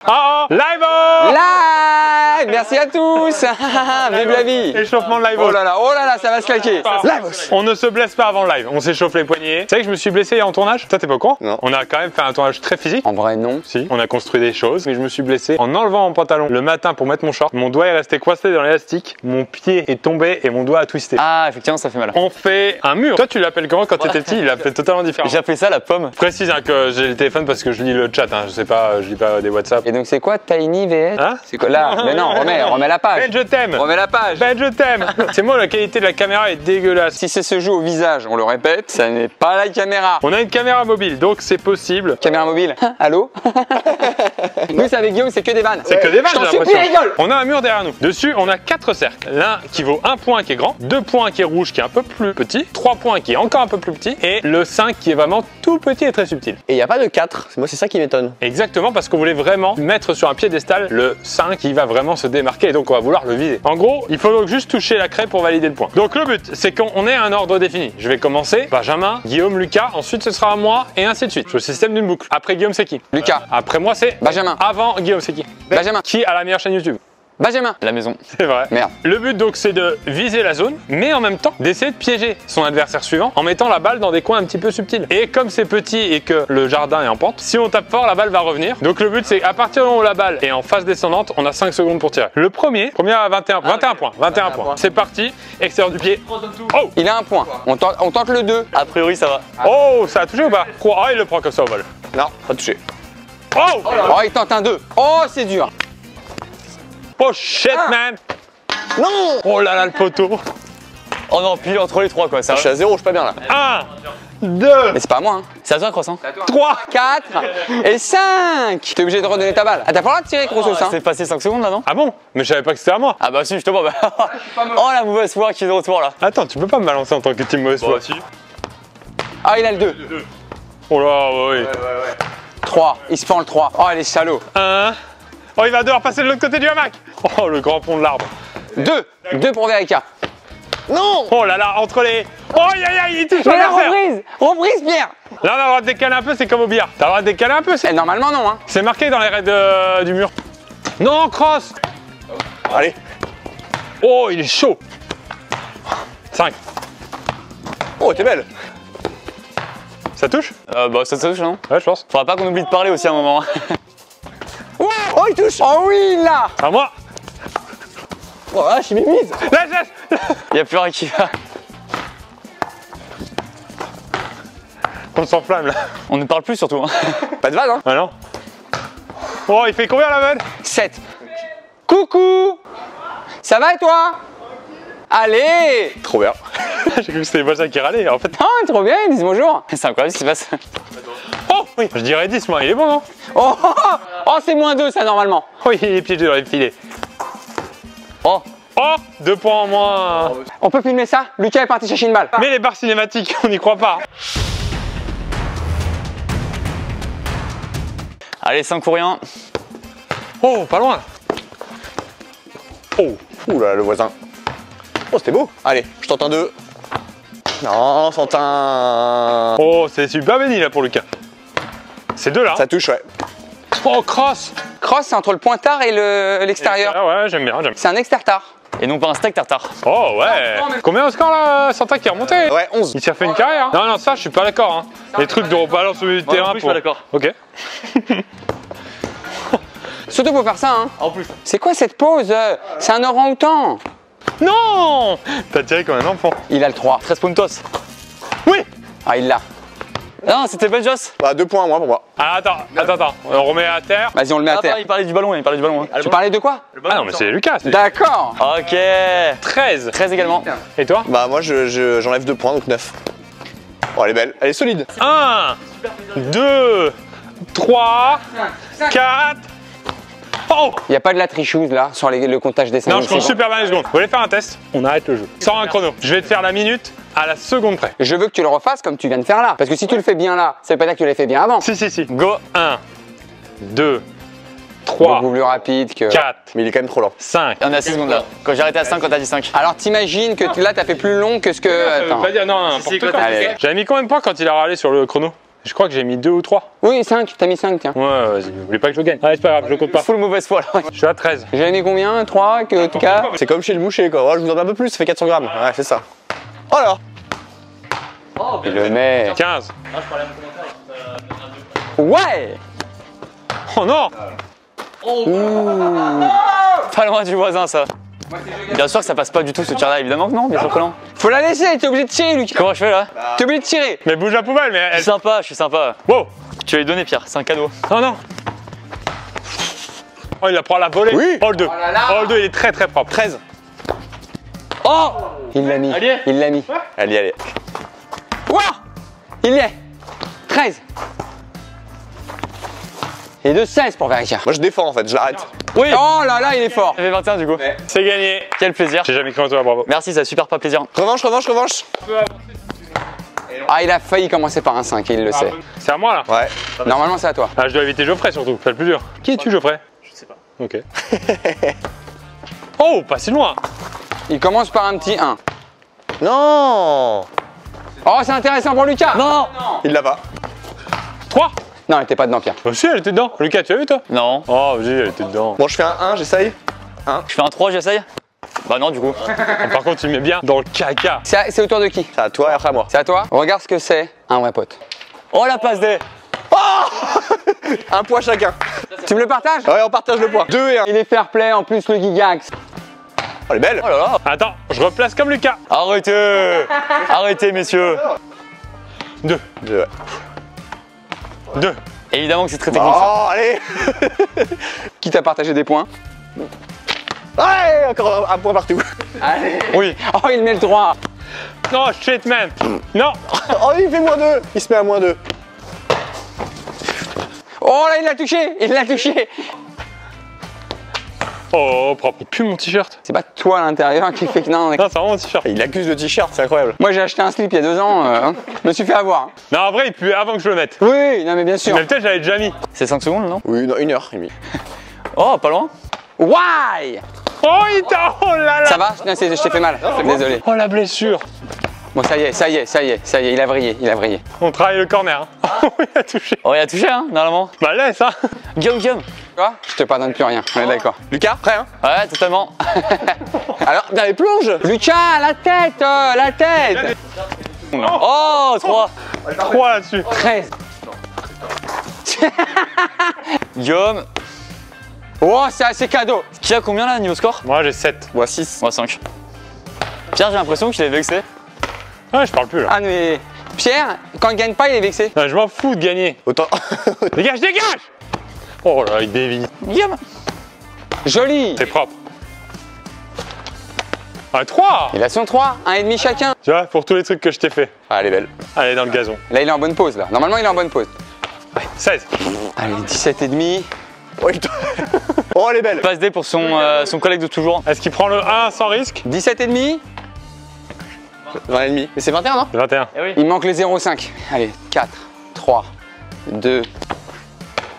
Oh, live! Live! Merci à tous. Vive la vie. Échauffement de live. Oh là, ça va se claquer. Live. On ne se blesse pas avant le live, on s'échauffe les poignets. Tu sais que je me suis blessé en tournage? Toi, t'es pas au courant? Non. On a quand même fait un tournage très physique. En vrai, non. Si, on a construit des choses, mais je me suis blessé en enlevant mon pantalon le matin pour mettre mon short. Mon doigt est resté coincé dans l'élastique, mon pied est tombé et mon doigt a twisté. Ah, effectivement, ça fait mal. On fait un mur. Toi, tu l'appelles comment quand t'étais petit? Il l'appelait totalement différent. J'ai appelé ça la pomme. Je précise hein, que j'ai le téléphone parce que je lis le chat, hein. Je sais pas, je lis pas des WhatsApp. Et donc, c'est quoi Tiny VS? Hein? C'est quoi là? Mais non, remets la page. Ben, je t'aime. Remets la page. Ben, je t'aime. C'est moi, la qualité de la caméra est dégueulasse. Si ça se joue au visage, on le répète, ça n'est pas la caméra. On a une caméra mobile, donc c'est possible. Caméra mobile. Allô? Nous, c'est avec Guillaume, c'est que des vannes. C'est que des vannes, Je t'en j'ai supplie, l'impression. rigole. On a un mur derrière nous. Dessus, on a 4 cercles. L'un qui vaut 1 point qui est grand, 2 points qui est rouge qui est un peu plus petit, 3 points qui est encore un peu plus petit, et le 5 qui est vraiment tout petit et très subtil. Et il n'y a pas de 4, moi c'est ça qui m'étonne. Exactement, parce qu'on voulait vraiment mettre sur un piédestal le 5 qui va vraiment se démarquer, et donc on va vouloir le viser. En gros, il faut donc juste toucher la craie pour valider le point. Donc le but, c'est qu'on ait un ordre défini. Je vais commencer, Benjamin, Guillaume, Lucas, ensuite ce sera à moi, et ainsi de suite. C'est le système d'une boucle. Après Guillaume, c'est qui? Lucas. Après moi, c'est Benjamin. Avant Guillaume, c'est qui? Benjamin. Qui a la meilleure chaîne YouTube? Benjamin. La maison. C'est vrai. Merde. Le but donc c'est de viser la zone, mais en même temps d'essayer de piéger son adversaire suivant en mettant la balle dans des coins un petit peu subtils. Et comme c'est petit et que le jardin est en pente, si on tape fort, la balle va revenir. Donc le but c'est à partir du moment où la balle est en phase descendante, on a 5 secondes pour tirer. Le premier à 21 points. 21 points. C'est parti, extérieur du pied. Oh! Il a un point. On tente le 2. A priori ça va. Oh, ça a touché ou pas? Oh, il le prend comme ça au vol. Non, pas touché. Oh! Oh, il tente un 2. Oh, c'est dur. Oh shit man! Non! Oh là là le poteau! Oh non, pile entre les trois quoi, ça. Je suis à 0, je suis pas bien là. 1, 2, Mais c'est pas à moi, hein. C'est à toi, Croissant. 3, 4 et 5. T'es obligé de redonner ta balle. Ah, t'as pas le droit de tirer, Crosso, ça. C'est passé 5 secondes là, non? Ah bon? Mais je savais pas que c'était à moi. Ah bah si, justement, bah. Oh la mauvaise foi qui est de retour là. Attends, tu peux pas me balancer en tant que team mauvaise foi. si. Ah, il a le 2. Oh là, oui. 3. Il se prend le 3. Oh, il est salaud. 1. Oh, il va devoir passer de l'autre côté du hamac. Oh, le grand pont de l'arbre. 2. 2 pour Verica. Non! Oh là là, entre les... Oh, aïe, aïe, aïe, il touche Mais la l'adversaire. reprise, Pierre. Là, on a le droit de décaler un peu, c'est comme au billard. T'as le droit de décaler un peu, Eh, normalement, non, hein. c'est marqué dans les raids du mur. Non, cross. Allez. Oh, il est chaud. 5. Oh, t'es belle. Ça touche? Bah ça touche, non? Ouais, je pense. Faudra pas qu'on oublie de parler aussi à un moment. Oh, il touche. Oh oui, là. À moi. Oh là, je suis mise. Laisse. Y'a plus rien qui va. On s'enflamme là. On ne parle plus surtout. Hein. Pas de vanne, hein. Ah non. Oh, il fait combien la vanne? 7. Coucou. Ça va et toi? Allez. Trop bien. J'ai cru que c'était moi ça qui râlait. En fait. Ah, trop bien, dis bonjour. C'est incroyable ce qui se passe. Oh, oui. Je dirais 10, moi. Il est bon, non? Oh, c'est moins 2, ça, normalement. Oh, il est piégé dans les filets. Oh. Oh, 2 points en moins. On peut filmer ça? Lucas est parti chercher une balle. Mais les barres cinématiques, on n'y croit pas. Allez, 5 ou rien. Oh, pas loin. Oh. Ouh là, le voisin. Oh, c'était beau. Allez, je tente un 2. Non, tente un. Oh, c'est super béni là pour Lucas. C'est 2 là. Ça touche, ouais. Oh, cross. Cross, c'est entre le pointard et l'extérieur. Ah ouais, j'aime bien, C'est un ex-tartare. Et non pas un steak tartare. Oh ouais. Combien au score là, Santa qui est remonté? Ouais, 11. Il s'est refait une carrière. Non, non, ça, je suis pas d'accord. Hein. Les trucs de rebalance au milieu du terrain. non plus, je suis pas d'accord. Ok. Surtout pour faire ça, hein. En plus. C'est quoi cette pose? C'est un orang-outan. Non. T'as tiré comme un enfant. Il a le 3. 13 puntos. Oui. Ah, il l'a. Non, c'était pas Joss. Bah, 2 points à moi pour moi. Ah, attends. On remet à terre. Vas-y, on le met à terre. Il parlait du ballon, hein. Tu parlais de quoi? Ah non, mais c'est Lucas. D'accord. Ok. 13. 13 également. Et toi? Bah, moi, j'enlève 2 points, donc 9. Oh, elle est belle. Elle est solide. 1, 2, 3, 4. Oh. Il n'y a pas de la trichouse là sur le comptage des 5 Non, je compte super bien les secondes. Vous voulez faire un test? On arrête le jeu. Sans un chrono. Je vais te faire la minute à la seconde près. Je veux que tu le refasses comme tu viens de faire là. Parce que si tu le fais bien là, ça veut pas dire que tu l'as fait bien avant. Si. Go. 1, 2, 3, Beaucoup plus rapide que... 4, Mais il est quand même trop lent. 5. On est à 6 secondes là. Quand j'ai arrêté à 5, quand t'as dit 5. Alors t'imagines que là t'as fait plus long que ce que... Ça veut Attends. pas dire non, n'importe quoi. Allez. J'avais mis combien de points quand il a râlé sur le chrono? Je crois que j'ai mis 2 ou 3. Oui, 5, t'as mis 5, tiens. Ouais, vas-y, n'oublie pas que je gagne. Allez, c'est pas grave, je compte pas. Full mauvaise foi là. Je suis à 13. J'ai mis combien? 3, 4. C'est comme chez le boucher quoi. Ouais, je vous en mets un peu plus, ça fait 400 grammes. Ouais, c'est ça. Oh là. Il le met. 15. Ouais. Oh non! Pas loin du voisin, ça. Bien sûr que ça passe pas du tout ce tir-là, évidemment que non, bien sûr que non. Faut la laisser, t'es obligé de tirer, Lucas. Comment je fais là? T'es obligé de tirer. Mais bouge la poubelle, mais Je elle. suis sympa. Wow! Tu vas lui donner, Pierre, c'est un cadeau. Oh non! Oh, il la prend à la volée. Oui. Oh le 2. Oh le 2, il est très très propre. 13. Oh. Il l'a mis. Allez. Il l'a mis. Allez, allez. Ouah. Il y est. 13. Et de 16 pour vérifier. Moi je défends en fait, je l'arrête. Oui. Oh là là, il est fort. Ça fait 21 du coup. C'est gagné. Quel plaisir. J'ai jamais cru en toi, bravo. Merci, ça fait super pas plaisir. Revanche, revanche, revanche. Ah, il a failli commencer par un 5, il le sait. C'est à moi là. Ouais. Normalement, c'est à toi. Ah, je dois éviter Geoffrey surtout, c'est le plus dur. Qui es-tu, Geoffrey? Je sais pas. Ok. Oh, pas si loin. Il commence par un petit 1. Non. Oh, c'est intéressant pour Lucas. Non. Il l'a pas. 3. Non, elle était pas dedans, Pierre. Oh si, elle était dedans. Lucas, tu as vu toi? Non. Oh, vas-y, elle était dedans. Bon, je fais un 1, j'essaye. Je fais un 3, j'essaye. Bah non, du coup. Par contre, tu mets bien dans le caca. C'est au tour de qui? C'est à toi et après à moi. C'est à toi. Regarde ce que c'est, un vrai pote. Oh la passe D. Un poids chacun. Tu me le partages? Ouais, on partage le poids. 2 et 1. Il est fair play, en plus le Gigax. Oh, elle est belle. Oh là là. Attends, je replace comme Lucas. Arrêtez. Arrêtez, messieurs. 2. 2, ouais. 2. Évidemment que c'est très technique. ça. Oh, allez. Qui t'a partagé des points? Ouais, encore un point partout. Allez. Oui. Oh, il met le 3. Oh shit, man. Non. Oh, il fait -2. Il se met à -2. Oh là, il l'a touché. Il l'a touché. Oh, propre. Il pue mon t-shirt. C'est pas toi à l'intérieur qui fait que non. Non, c'est vraiment mon t-shirt. Il accuse le t-shirt, c'est incroyable. Moi, j'ai acheté un slip il y a 2 ans. Je me suis fait avoir. Non, en vrai, il pue avant que je le mette. Oui, non, mais bien sûr. Mais peut-être je l'avais déjà mis. C'est 5 secondes, non? Oui, non, 1h30. Oh, pas loin. Why? Oh, il t'a. Oh là là. Ça va? Non, je t'ai fait mal. Désolé. Oh, la blessure. Bon, ça y est, il a vrillé, On travaille le corner. Hein. Oh, il a touché. Oh, il a touché, hein, normalement. Bah, laisse, hein. Guillaume. Quoi? Je te pardonne plus rien, on est d'accord. Lucas, prêt hein? Ouais, totalement. Alors, dans les plonges. Lucas, la tête. Oh, 3. 3 là-dessus. 13. Guillaume. Oh, c'est cadeau. Qui a combien là, niveau score? Moi, j'ai 7. Moi 6. Moi, 5. Pierre, j'ai l'impression qu'il est vexé. Ouais, je parle plus là. Ah, mais Pierre, quand il gagne pas, il est vexé. Non, je m'en fous de gagner. Autant. Dégage, dégage. Oh là, il dévie. Guillaume. Joli. C'est propre. Ah, 3. Il a son 3, 1,5 chacun. Tu vois, pour tous les trucs que je t'ai fait. Ah, elle est belle. Allez, dans le gazon. Là, il est en bonne pause, là. Normalement, il est en bonne pause. 16. Allez, 17,5. Oh, oh, elle est belle. Passe D pour son collègue de toujours. Est-ce qu'il prend le 1 sans risque? 17,5. 20,5. Mais c'est 21, non? 21. Eh oui. Il manque le 0,5. Allez, 4, 3, 2,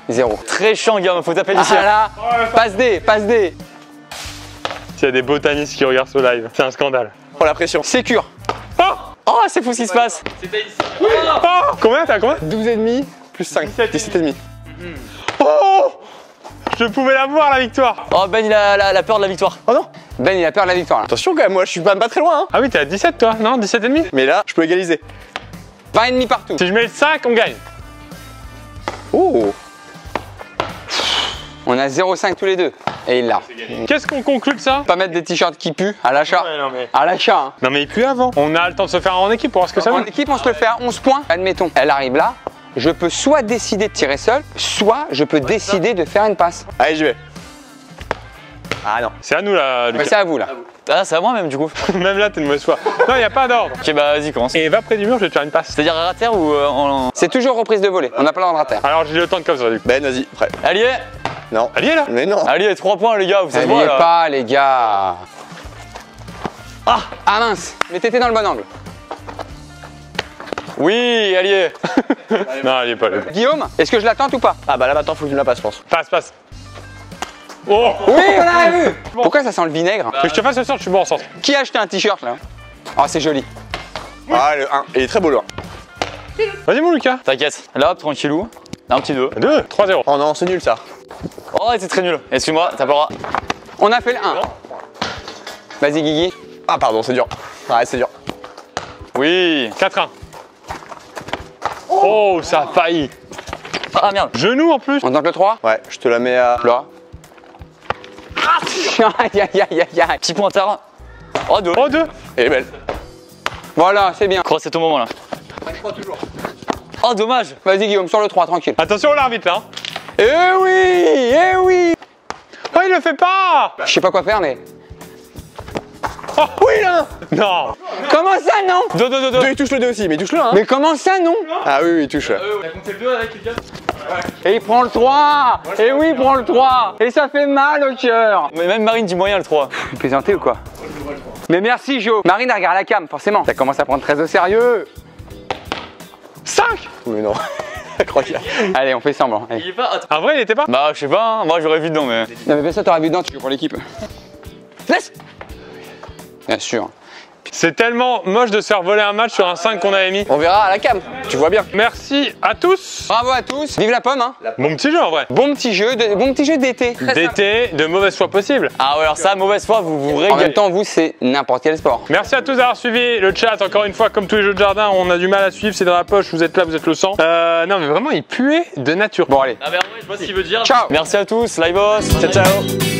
0. Très chiant, Guillaume, faut taper d'ici. Ah là, passe D. S'il y a des botanistes qui regardent ce live, c'est un scandale. Oh, la pression. Sécure. Oh, Oh, c'est fou ce qui se passe. oh, combien t'as combien? 12,5 plus 5. 17,5. Oh, je pouvais l'avoir la victoire. Oh, Ben, il a la peur de la victoire. Oh non. Ben, il a peur de la victoire, là. Attention quand même, moi je suis pas très loin. Hein. Ah oui, t'es à 17 toi, non? 17,5? Mais là, je peux égaliser. 20,5 partout. Si je mets le 5, on gagne. Oh. On a 0,5 tous les deux. Et il l'a. Qu'est-ce qu'on conclut de ça? Pas mettre des t-shirts qui puent à l'achat. Ouais, non, mais... À l'achat, hein. Non mais il pue avant. On a le temps de se faire en équipe pour voir ce que ça En donne. équipe, on se le fait à 11 points. Admettons, elle arrive là. Je peux soit décider de tirer seul, soit je peux décider de faire une passe. Allez, j'y vais. Ah non. C'est à nous là, Mais Lucas. c'est à vous là. Ah, c'est à moi même du coup. Même là, t'es de mauvaise foi. Non, il a pas d'ordre. Ok, bah vas-y, commence. Et va près du mur, je vais te faire une passe. C'est-à-dire à terre ou en. C'est toujours reprise de volée. On n'a pas l'ordre à terre. Alors j'ai le temps de comme ça du coup. Ben, vas-y, prêt. Allié. Non. Allié là. Mais non. Allez, 3 points, les gars, vous savez N'oubliez là. pas, les gars. Ah mince, mais t'étais dans le bon angle. Oui, allié. Non, il est pas là. Guillaume, est-ce que je l'attends ou pas? Ah bah là maintenant, faut que tu me la passes, je pense. Passe, passe. Oh. Oui, on l'a vu. Pourquoi ça sent le vinaigre? Que je te fasse le sort, je suis bon en centre. Qui a acheté un t-shirt là? Oh, c'est joli. Ah, le 1. Il est très beau le 1. Vas-y, mon Lucas. T'inquiète. Là, hop, tranquillou. Un petit 2. 2, 3-0. Oh non, c'est nul ça. Oh, c'est très nul. Excuse-moi, t'as pas le droit. On a fait le 1. Vas-y, Guigui. Ah, pardon, c'est dur. Ouais, c'est dur. Oui. 4-1. Oh, ça a failli. Ah merde. Genou en plus. On tente le 3. Ouais, je te la mets à. Là. Aïe, aïe, aïe, aïe, aïe. Petit pointard. Oh, 2. Oh, 2. Elle est belle. Voilà, c'est bien. Je crois que c'est ton moment là. Oh, dommage. Vas-y, Guillaume, sur le 3, tranquille. Attention l'arbitre là. Eh oui, eh oui. Oh, il le fait pas. Je sais pas quoi faire, mais. Oh, oui là. Non. Comment ça, non? 2, 2, 2, 2. 2, il touche le 2 aussi, mais il touche le 1. Mais comment ça, non? Ah oui, oui, il touche. On a compté le 2 avec les gars. Et il prend le 3. Et oui, il prend le 3. Et ça fait mal au cœur. Mais même Marine dit moyen le 3. Vous plaisantez ou quoi? Mais merci, Jo. Marine, elle regarde la cam, forcément. Ça commence à prendre très au sérieux. 5. Mais non. Croque. Allez, on fait semblant. Allez. Il est pas. En vrai, il était pas. Bah, je sais pas, hein. Moi j'aurais vu dedans, mais. Non, mais ça, t'auras vu dedans, tu joues pour l'équipe. Laisse. Bien sûr. C'est tellement moche de se faire voler un match sur un 5 qu'on avait mis. On verra à la cam. Tu vois bien. Merci à tous. Bravo à tous. Vive la pomme, hein. Bon petit jeu en vrai. Bon petit jeu d'été. D'été, de mauvaise foi possible. Ah ouais, alors ça, mauvaise foi, vous vous En même régalez. temps, vous, c'est n'importe quel sport. Merci à tous d'avoir suivi le chat. Encore une fois, comme tous les jeux de jardin, on a du mal à suivre. C'est dans la poche. Vous êtes là, vous êtes le sang. Non, mais vraiment, il puait de nature. Bon, allez. Ah, mais en vrai, je vois ce qu'il veut dire. Ciao. Merci à tous, live boss. Ciao, ciao.